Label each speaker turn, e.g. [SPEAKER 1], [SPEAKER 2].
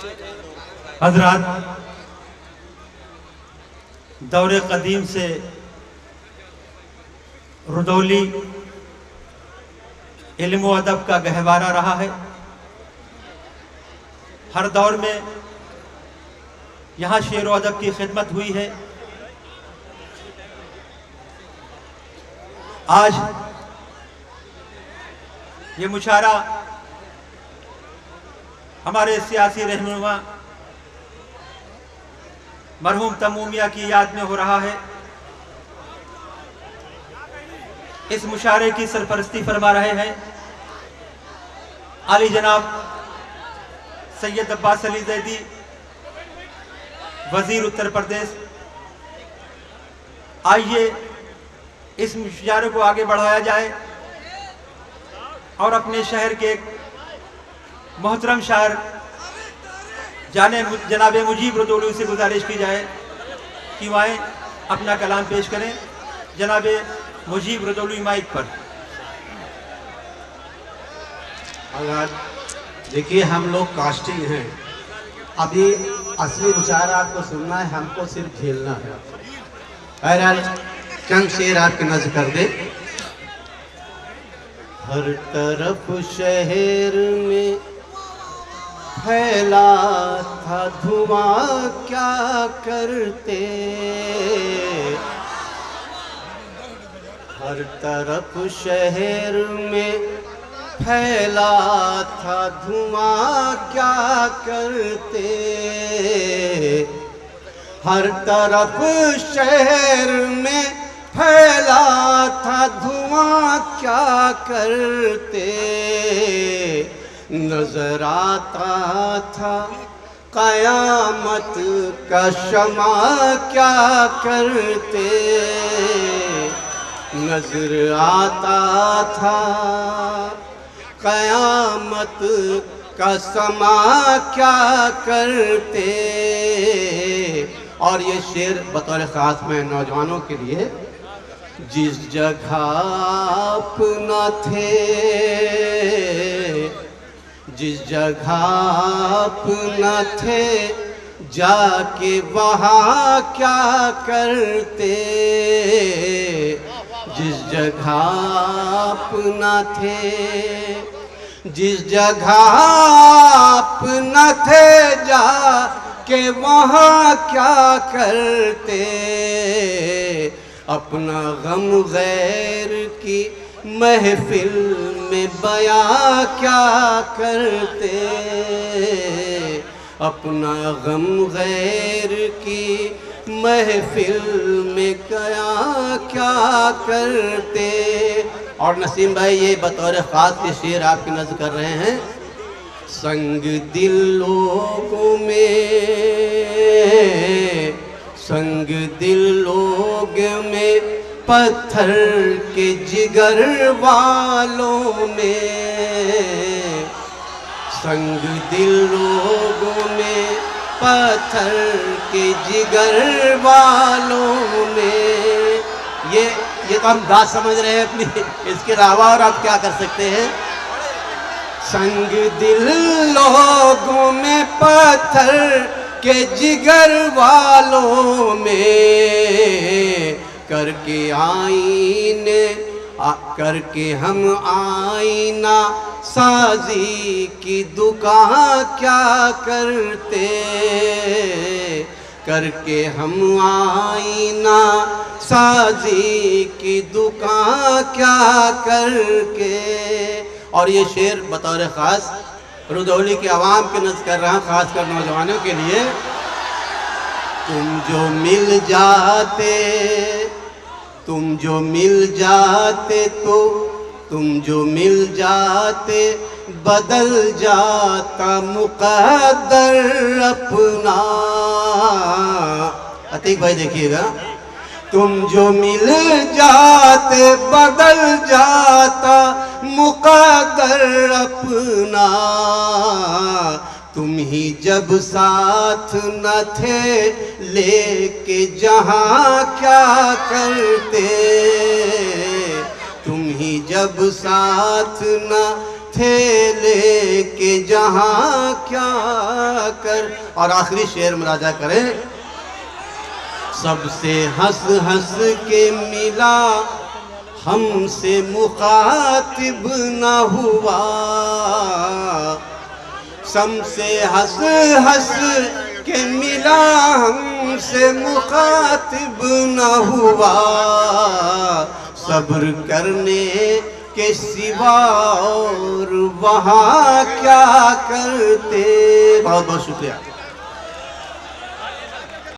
[SPEAKER 1] हजरात, दौरे कदीम से रुदौली इल्म व अदब का गहवारा रहा है। हर दौर में यहाँ शेर व अदब की खिदमत हुई है। आज ये मुशारा हमारे सियासी रहनुमा मरहूम तमूमिया की याद में हो रहा है। इस मुशारे की सरपरस्ती फरमा रहे हैं आली जनाब सैयद अब्बास अली जैदी, वजीर उत्तर प्रदेश। आइए इस मुशारे को आगे बढ़ाया जाए और अपने शहर के एक मोहतरम शायर जनाब मुजीब रुदौली से गुजारिश की जाए कि वह आए अपना कलाम पेश करें। जनाब मुजीब रुदौली माइक पर।
[SPEAKER 2] अगर देखिए, हम लोग कास्टिंग हैं, अभी असली मुशायरा आपको सुनना है, हमको सिर्फ झेलना है। बहरहाल चंद शेर आपकी नज़र कर दे। हर तरफ शहर में फैला था धुआं, क्या करते। हर तरफ शहर में फैला था धुआं, क्या करते। हर तरफ शहर में फैला था धुआं, क्या करते। नजर आता था कयामत का शमा, क्या करते। नजर आता था कयामत का समा, क्या करते। और ये शेर बतौर ख़ास में नौजवानों के लिए। जिस जगह आप न थे, जिस जगह आप न थे, जाके वहाँ क्या करते। जिस जगह आप न थे, जिस जगह आप न थे, जाके वहाँ क्या करते। अपना गम गैर की महफिल में बयां क्या करते। अपना गम गैर की महफिल में क्या करते। और नसीम भाई ये बतौर ख़ास के शेर आपकी नज़र कर रहे हैं। संग दिल लोगों में, संग दिल लोग में, पत्थर के जिगर वालों में। संग दिल लोगों में, पत्थर के जिगर वालों में। ये तो हम बात समझ रहे हैं अपनी, इसके अलावा और आप क्या कर सकते हैं। संग दिल लोगों में, पत्थर के जिगर वालों में। करके आईने, करके हम आईना साजी की दुकान क्या करते। करके हम आईना साजी की दुकान क्या करके। और ये शेर बतौर ख़ास रुदौली के आवाम के नज़र कर रहा हूँ, ख़ास कर नौजवानों के लिए। तुम जो मिल जाते, तुम जो मिल जाते, तो तुम जो मिल जाते, बदल जाता मुक़द्दर अपना। अतीक भाई देखिएगा। तुम जो मिल जाते, बदल जाता मुक़द्दर अपना। तुम ही जब साथ न थे, लेके जहाँ क्या करते। तुम ही जब साथ न थे लेके जहां क्या कर। और आखिरी शेर मुराजा करें। सबसे हंस हंस के मिला हमसे मुखातिब न हुआ, सबसे हंस हंस के मिला हमसे मुखातिब न हुआ, सब्र करने के सिवा और वहाँ क्या करते। बहुत बहुत शुक्रिया।